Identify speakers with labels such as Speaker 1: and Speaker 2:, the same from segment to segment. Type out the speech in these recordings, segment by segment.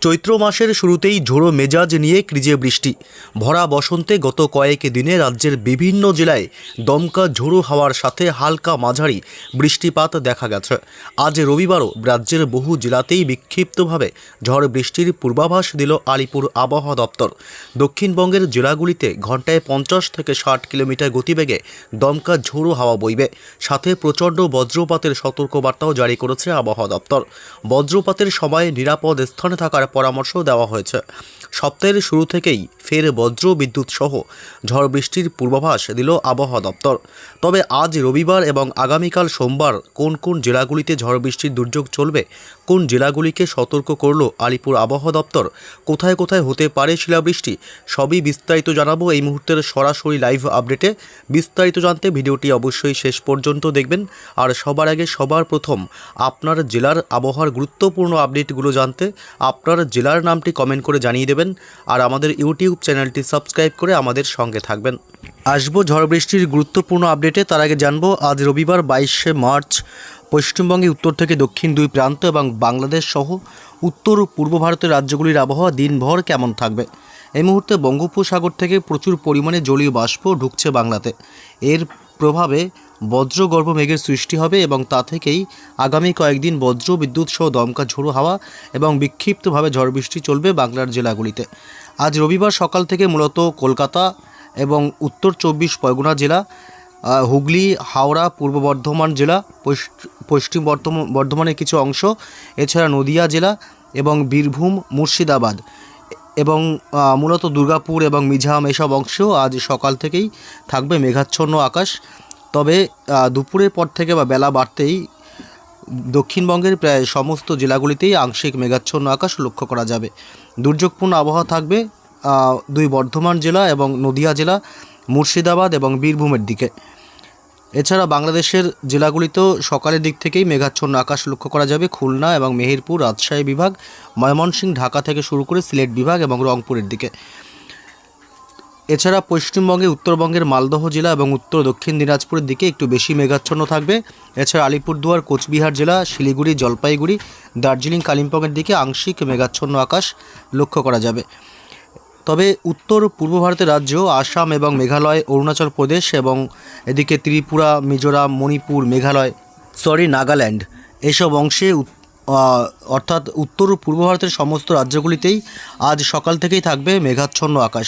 Speaker 1: চৈত্র মাসের শুরুতেই ঝোড়ো মেজাজ নিয়ে ক্রিজে বৃষ্টি। ভরা বসন্তে গত কয়েক দিনে রাজ্যের বিভিন্ন জেলায় দমকা ঝোড়ো হাওয়ার সাথে হালকা মাঝারি বৃষ্টিপাত দেখা গেছে। আজ রবিবারও রাজ্যের বহু জেলাতেই বিক্ষিপ্তভাবে ঝড় বৃষ্টির পূর্বাভাস দিল আলিপুর আবহাওয়া দপ্তর। দক্ষিণবঙ্গের জেলাগুলিতে ঘন্টায় 50 থেকে 60 কিলোমিটার গতিবেগে দমকা ঝোড়ো হাওয়া বইবে, সাথে প্রচণ্ড বজ্রপাতের সতর্কবার্তাও জারি করেছে আবহাওয়া দপ্তর। বজ্রপাতের সময় নিরাপদ স্থানে থাকার পরামর্শ দেওয়া হয়েছে। সপ্তাহের শুরু থেকেই ফের বজ্র বিদ্যুৎ সহ ঝড় বৃষ্টির পূর্বাভাস দিল আবহাওয়া দপ্তর। তবে আজ রবিবার এবং আগামীকাল সোমবার কোন কোন জেলাগুলিতে ঝড় বৃষ্টির দুর্যোগ চলবে, কোন জেলাগুলিকে সতর্ক করল আলিপুর আবহাওয়া দপ্তর, কোথায় কোথায় হতে পারে শিলাবৃষ্টি, সবই বিস্তারিত জানাবো এই মুহূর্তের সরাসরি লাইভ আপডেটে। বিস্তারিত জানতে ভিডিওটি অবশ্যই শেষ পর্যন্ত দেখবেন। আর সবার আগে সবার প্রথম আপনার জেলার আবহাওয়ার গুরুত্বপূর্ণ আপডেটগুলো জানতে আপনার জেলার নামটি কমেন্ট করে জানিয়ে দেবেন। আর আমাদের ইউটিউব চ্যানেলটি সাবস্ক্রাইব করে আমাদের সঙ্গে থাকবেন। আসবো ঝড় বৃষ্টির গুরুত্বপূর্ণ আপডেটে। তার আগে জানবো আজ রবিবার 22শে মার্চ পশ্চিমবঙ্গে উত্তর থেকে দক্ষিণ দুই প্রান্ত এবং বাংলাদেশ সহ উত্তর ও পূর্ব ভারতের রাজ্যগুলির আবহাওয়া দিনভর কেমন থাকবে। এই মুহূর্তে বঙ্গোপসাগর থেকে প্রচুর পরিমাণে জলীয় বাষ্প ঢুকছে বাংলাতে। এর প্রভাবে বজ্রগর্ভ মেঘের সৃষ্টি হবে এবং তা থেকেই আগামী কয়েকদিন বজ্র বিদ্যুৎ সহ দমকা ঝোড়ো হাওয়া এবং বিক্ষিপ্তভাবে ঝড় বৃষ্টি চলবে বাংলার জেলাগুলিতে। আজ রবিবার সকাল থেকে মূলত কলকাতা এবং উত্তর 24 পরগনা জেলা, হুগলি, হাওড়া, পূর্ব বর্ধমান জেলা, পশ্চিম বর্ধমানের কিছু অংশ, এছাড়া নদিয়া জেলা এবং বীরভূম, মুর্শিদাবাদ এবং মূলত দুর্গাপুর এবং মিঝাম এসব অংশেও আজ সকাল থেকেই থাকবে মেঘাচ্ছন্ন আকাশ। তবে দুপুরের পর থেকে বা বেলা বাড়তেই দক্ষিণবঙ্গের প্রায় সমস্ত জেলাগুলিতেই আংশিক মেঘাচ্ছন্ন আকাশ লক্ষ্য করা যাবে। দুর্যোগপূর্ণ আবহাওয়া থাকবে দুই বর্ধমান জেলা এবং নদিয়া জেলা, মুর্শিদাবাদ এবং বীরভূমের দিকে। এছাড়া বাংলাদেশের জেলাগুলিতেও সকালের দিক থেকেই মেঘাচ্ছন্ন আকাশ লক্ষ্য করা যাবে। খুলনা এবং মেহেরপুর, রাজশাহী বিভাগ, ময়মনসিংহ, ঢাকা থেকে শুরু করে সিলেট বিভাগ এবং রংপুরের দিকে। এছাড়া পশ্চিমবঙ্গে উত্তরবঙ্গের মালদহ জেলা এবং উত্তর দক্ষিণ দিনাজপুরের দিকে একটু বেশি মেঘাচ্ছন্ন থাকবে। এছাড়া আলিপুরদুয়ার, কোচবিহার জেলা, শিলিগুড়ি, জলপাইগুড়ি, দার্জিলিং, কালিম্পংয়ের দিকে আংশিক মেঘাচ্ছন্ন আকাশ লক্ষ্য করা যাবে। তবে উত্তর পূর্ব ভারতের রাজ্য আসাম এবং মেঘালয়, অরুণাচল প্রদেশ এবং এদিকে ত্রিপুরা, মিজোরাম, মণিপুর, নাগাল্যান্ড এসব অংশে অর্থাৎ উত্তর ও পূর্ব ভারতের সমস্ত রাজ্যগুলিতেই আজ সকাল থেকেই থাকবে মেঘাচ্ছন্ন আকাশ।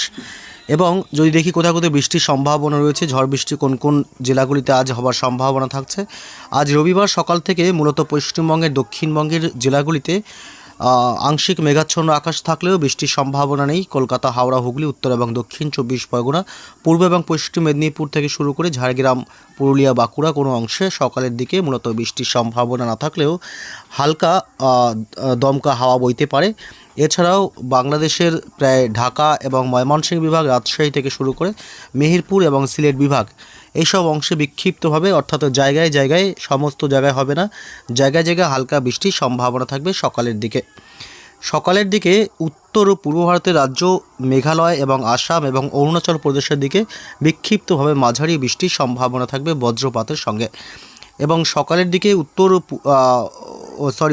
Speaker 1: এবং যদি দেখি কোথাও কোথাও বৃষ্টির সম্ভাবনা রয়েছে, ঝড় বৃষ্টি কোন কোন জেলাগুলিতে আজ হওয়ার সম্ভাবনা থাকছে। আজ রবিবার সকাল থেকে মূলত পশ্চিমবঙ্গের দক্ষিণবঙ্গের জেলাগুলিতে আংশিক মেঘাচ্ছন্ন আকাশ থাকলেও বৃষ্টির সম্ভাবনা নেই। কলকাতা, হাওড়া, হুগলি, উত্তর এবং দক্ষিণ 24 পরগনা, পূর্ব এবং পশ্চিম মেদিনীপুর থেকে শুরু করে ঝাড়গ্রাম, পুরুলিয়া, বাঁকুড়া কোনো অংশে সকালের দিকে মূলত বৃষ্টির সম্ভাবনা না থাকলেও হালকা দমকা হাওয়া বইতে পারে। এছাড়াও বাংলাদেশের প্রায় ঢাকা এবং ময়মনসিংহ বিভাগ, রাজশাহী থেকে শুরু করে মেহেরপুর এবং সিলেট বিভাগ এইসব অংশে বিক্ষিপ্তভাবে অর্থাৎ জায়গায় জায়গায়, সমস্ত জায়গায় হবে না, জায়গায় জায়গায় হালকা বৃষ্টির সম্ভাবনা থাকবে সকালের দিকে। উত্তর ও পূর্ব ভারতের রাজ্য মেঘালয় এবং আসাম এবং অরুণাচল প্রদেশের দিকে বিক্ষিপ্তভাবে মাঝারি বৃষ্টির সম্ভাবনা থাকবে বজ্রপাতের সঙ্গে। এবং সকালের দিকে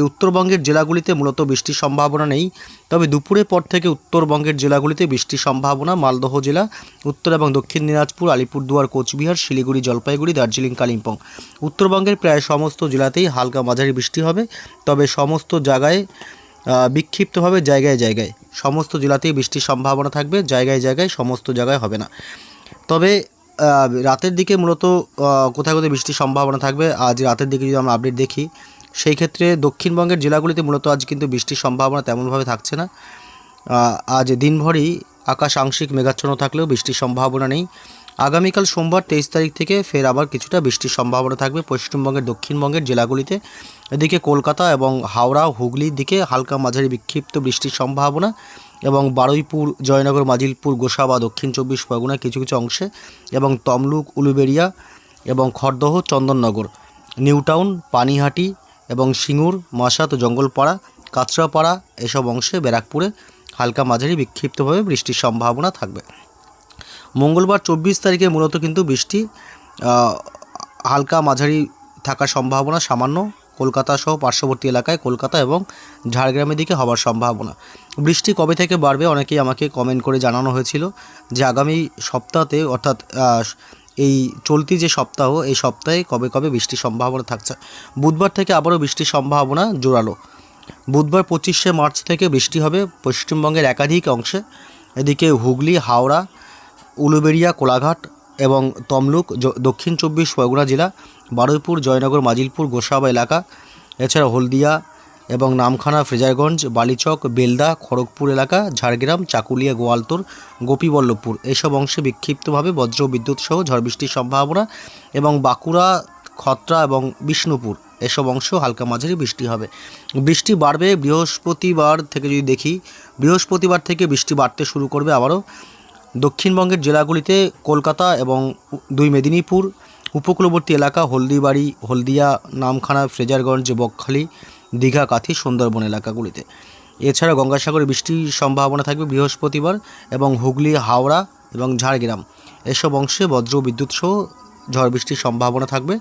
Speaker 1: উত্তরবঙ্গের জেলাগুলিতে মূলত বৃষ্টির সম্ভাবনা নেই। তবে দুপুরের পর থেকে উত্তরবঙ্গের জেলাগুলিতে বৃষ্টির সম্ভাবনা। মালদহ জেলা, উত্তর এবং দক্ষিণ দিনাজপুর, আলিপুরদুয়ার, কোচবিহার, শিলিগুড়ি, জলপাইগুড়ি, দার্জিলিং, কালিম্পং। উত্তরবঙ্গের প্রায় সমস্ত জেলাতেই হালকা মাঝারি বৃষ্টি হবে। তবে সমস্ত জায়গায় বিক্ষিপ্তভাবে জায়গায় জায়গায় সমস্ত জেলাতেই বৃষ্টির সম্ভাবনা থাকবে, জায়গায় জায়গায়, সমস্ত জায়গায় হবে না। তবে রাতের দিকে মূলত কোথায় কোথায় বৃষ্টির সম্ভাবনা থাকবে আজ রাতের দিকে যদি আমরা আপডেট দেখি, সেই ক্ষেত্রে দক্ষিণবঙ্গের জেলাগুলিতে মূলত আজ কিন্তু বৃষ্টির সম্ভাবনা তেমনভাবে থাকছে না। আজ দিনভরই আকাশ আংশিক মেঘাচ্ছন্ন থাকলেও বৃষ্টির সম্ভাবনা নেই। আগামীকাল সোমবার 23 তারিখ থেকে ফের আবার কিছুটা বৃষ্টির সম্ভাবনা থাকবে পশ্চিমবঙ্গের দক্ষিণবঙ্গের জেলাগুলিতে। এদিকে কলকাতা এবং হাওড়া, হুগলির দিকে হালকা মাঝারি বিক্ষিপ্ত বৃষ্টির সম্ভাবনা এবং বারুইপুর, জয়নগর, মাজিলপুর, গোসাবা, দক্ষিণ 24 পরগনা কিছু কিছু অংশে এবং তমলুক, উলুবেড়িয়া এবং খড়দহ, চন্দননগর, নিউটাউন, পানিহাটি এবং সিঙ্গুর, মাসাত, জঙ্গলপাড়া, কাঁচরাপাড়া এসব অংশে, ব্যারাকপুরে হালকা মাঝারি বিক্ষিপ্তভাবে বৃষ্টির সম্ভাবনা থাকবে। মঙ্গলবার 24 তারিখে মূলত কিন্তু বৃষ্টি হালকা মাঝারি থাকার সম্ভাবনা সামান্য কলকাতা সহ পার্শ্ববর্তী এলাকায়, কলকাতা এবং ঝাড়গ্রামের দিকে হওয়ার সম্ভাবনা। বৃষ্টি কবে থেকে বাড়বে অনেকেই আমাকে কমেন্ট করে জানানো হয়েছিল যে আগামী সপ্তাহতে অর্থাৎ এই চলতি যে সপ্তাহ, এই সপ্তাহে কবে কবে বৃষ্টির সম্ভাবনা থাকছে। বুধবার থেকে আবারও বৃষ্টির সম্ভাবনা জোরালো। বুধবার 25শে মার্চ থেকে বৃষ্টি হবে পশ্চিমবঙ্গের একাধিক অংশে। এদিকে হুগলি, হাওড়া, উলুবেড়িয়া, কোলাঘাট এবং তমলুক, দক্ষিণ 24 পরগনা জেলা, বারুইপুর, জয়নগর, মাজিলপুর, গোসাবা এলাকা, এছাড়া হলদিয়া এবং নামখানা, ফ্রেজারগঞ্জ, বালিচক, বেলদা, খড়গপুর এলাকা, ঝাড়গ্রাম, চাকুলিয়া, গোয়ালতোড়, গোপীবল্লভপুর এইসব অংশে বিক্ষিপ্তভাবে বজ্র বিদ্যুৎ সহ ঝড় বৃষ্টির সম্ভাবনা এবং বাঁকুড়া, খত্রা এবং বিষ্ণুপুর এসব অংশ হালকা মাঝারি বৃষ্টি হবে। বৃষ্টি বাড়বে বৃহস্পতিবার থেকে। যদি দেখি, বৃহস্পতিবার থেকে বৃষ্টি বাড়তে শুরু করবে আবারও দক্ষিণবঙ্গের জেলাগুলিতে কলকাতা এবং 2 মেদিনীপুর, উপকূলবর্তী এলাকা হলদিবাড়ি, হলদিয়া, নামখানা, ফ্রেজারগঞ্জ, বকখালি, দীঘা, কাথি, সুন্দরবন এলাকাগুলিতে। এছাড়া গঙ্গাসাগরে বৃষ্টির সম্ভাবনা থাকবে বৃহস্পতিবার এবং হুগলি, হাওড়া এবং ঝাড়গ্রাম এসব অংশে বজ্র বিদ্যুৎ সহ ঝড় বৃষ্টির সম্ভাবনা থাকবে।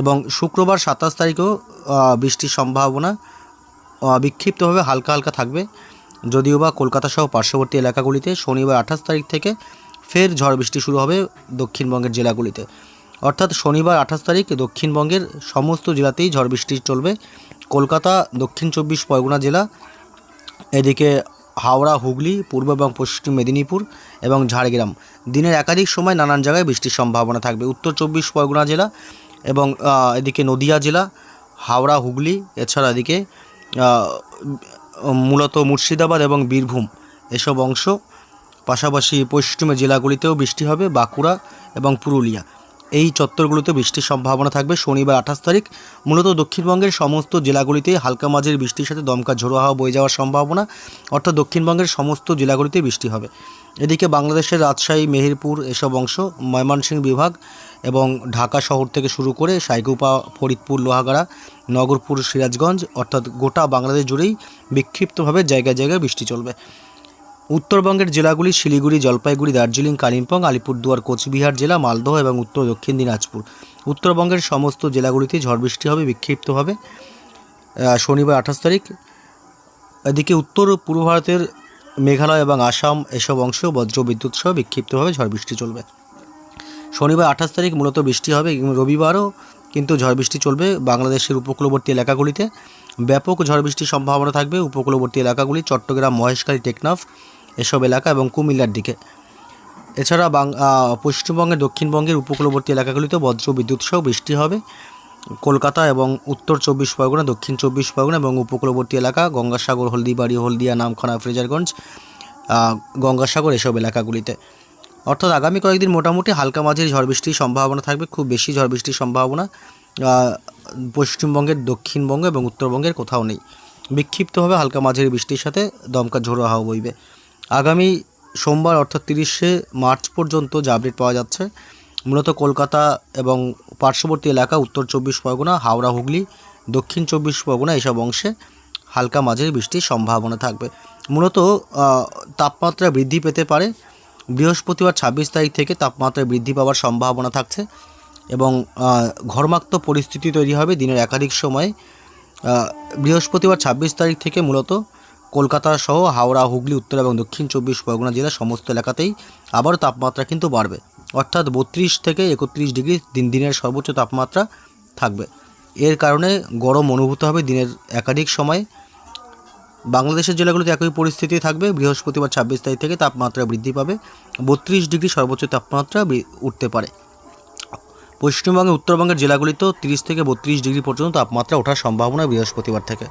Speaker 1: এবং শুক্রবার 27 তারিখেও বৃষ্টির সম্ভাবনা বিক্ষিপ্তভাবে হালকা হালকা থাকবে, যদিও বা কলকাতা সহ পার্শ্ববর্তী এলাকাগুলিতে। শনিবার 28 তারিখ থেকে ফের ঝড় বৃষ্টি শুরু হবে দক্ষিণবঙ্গের জেলাগুলিতে। অর্থাৎ শনিবার 28 তারিখ দক্ষিণবঙ্গের সমস্ত জেলাতেই ঝড় বৃষ্টি চলবে। কলকাতা, দক্ষিণ 24 পরগনা জেলা, এদিকে হাওড়া, হুগলি, পূর্ব এবং পশ্চিম মেদিনীপুর এবং ঝাড়গ্রাম দিনের একাধিক সময় নানান জায়গায় বৃষ্টির সম্ভাবনা থাকবে। উত্তর 24 পরগনা জেলা এবং এদিকে নদিয়া জেলা, হাওড়া, হুগলি, এছাড়া এদিকে মূলত মুর্শিদাবাদ এবং বীরভূম এসব অংশ, পাশাপাশি পশ্চিমের জেলাগুলিতেও বৃষ্টি হবে, বাঁকুড়া এবং পুরুলিয়া এই চত্বরগুলোতে বৃষ্টির সম্ভাবনা থাকবে। শনিবার 28 তারিখ মূলত দক্ষিণবঙ্গের সমস্ত জেলাগুলিতে হালকা মাঝারি বৃষ্টির সাথে দমকা ঝোড়ো হাওয়া বয়ে যাওয়ার সম্ভাবনা, অর্থাৎ দক্ষিণবঙ্গের সমস্ত জেলাগুলিতে বৃষ্টি হবে। এদিকে বাংলাদেশের রাজশাহী, মেহেরপুর এসব অংশ, ময়মনসিংহ বিভাগ এবং ঢাকা শহর থেকে শুরু করে সাইকুপা, ফরিদপুর, লোহাগাড়া, নগরপুর, সিরাজগঞ্জ অর্থাৎ গোটা বাংলাদেশ জুড়েই বিক্ষিপ্তভাবে জায়গায় জায়গায় বৃষ্টি চলবে। উত্তরবঙ্গের জেলাগুলি শিলিগুড়ি, জলপাইগুড়ি, দার্জিলিং, কালিম্পং, আলিপুরদুয়ার, কোচবিহার জেলা, মালদহ এবং উত্তর দক্ষিণ দিনাজপুর উত্তরবঙ্গের সমস্ত জেলাগুলিতে ঝড় বৃষ্টি হবে বিক্ষিপ্তভাবে শনিবার 28 তারিখ। এদিকে উত্তর পূর্ব ভারতের মেঘালয় এবং আসাম এসব অংশ বজ্র বিদ্যুৎ সহ বিক্ষিপ্তভাবে ঝড় বৃষ্টি চলবে। শনিবার 28 তারিখ মূলত বৃষ্টি হবে। রবিবারও কিন্তু ঝড় বৃষ্টি চলবে বাংলাদেশের উপকূলবর্তী এলাকাগুলিতে। ব্যাপক ঝড় বৃষ্টির সম্ভাবনা থাকবে উপকূলবর্তী এলাকাগুলি, চট্টগ্রাম, মহেশখালী, টেকনাফ এসব এলাকা এবং কুমিল্লার দিকে। এছাড়া পশ্চিমবঙ্গের দক্ষিণবঙ্গের উপকূলবর্তী এলাকাগুলিতে বজ্র বিদ্যুৎ সহ বৃষ্টি হবে। কলকাতা এবং উত্তর 24 পরগনা, দক্ষিণ 24 পরগনা এবং উপকূলবর্তী এলাকা, গঙ্গাসাগর, হলদিবাড়ি, হলদিয়া, নামখানা, ফ্রেজারগঞ্জ, গঙ্গাসাগর এসব এলাকাগুলিতে। অর্থাৎ আগামী কয়েকদিন মোটামুটি হালকা মাঝারি ঝড় বৃষ্টির সম্ভাবনা থাকবে। খুব বেশি ঝড় বৃষ্টির সম্ভাবনা পশ্চিমবঙ্গের, দক্ষিণবঙ্গ এবং উত্তরবঙ্গের কোথাও নেই। বিক্ষিপ্তভাবে হালকা মাঝারি বৃষ্টির সাথে দমকা ঝোড়ো হাওয়া বইবে। আগামী সোমবার অর্থাৎ 30শে মার্চ পর্যন্ত যা আপডেট পাওয়া যাচ্ছে, মূলত কলকাতা এবং পার্শ্ববর্তী এলাকা, উত্তর 24 পরগনা, হাওড়া, হুগলি, দক্ষিণ 24 পরগনা এসব অংশে হালকা মাঝারি বৃষ্টির সম্ভাবনা থাকবে। মূলত তাপমাত্রা বৃদ্ধি পেতে পারে। বৃহস্পতিবার 26 তারিখ থেকে তাপমাত্রা বৃদ্ধি পাওয়ার সম্ভাবনা থাকছে এবং ঘর্মাক্ত পরিস্থিতি তৈরি হবে দিনের একাধিক সময়ে। বৃহস্পতিবার 26 তারিখ থেকে মূলত কলকাতা সহ হাওড়া, হুগলি, উত্তর এবং দক্ষিণ 24 পরগনা জেলার সমস্ত এলাকাতেই আবারও তাপমাত্রা কিন্তু বাড়বে, অর্থাৎ 32 থেকে 31 ডিগ্রি দিনের সর্বোচ্চ তাপমাত্রা থাকবে। এর কারণে গরম অনুভূত হবে দিনের একাধিক সময়। বাংলাদেশের জেলাগুলোতে একই পরিস্থিতি থাকবে। বৃহস্পতিবার 26 তারিখ থেকে তাপমাত্রা বৃদ্ধি পাবে, 32 ডিগ্রি সর্বোচ্চ তাপমাত্রা উঠতে পারে। পশ্চিমবঙ্গে উত্তরবঙ্গের জেলাগুলিতেও 30 থেকে 32 ডিগ্রি পর্যন্ত তাপমাত্রা ওঠার সম্ভাবনা বৃহস্পতিবার থেকে।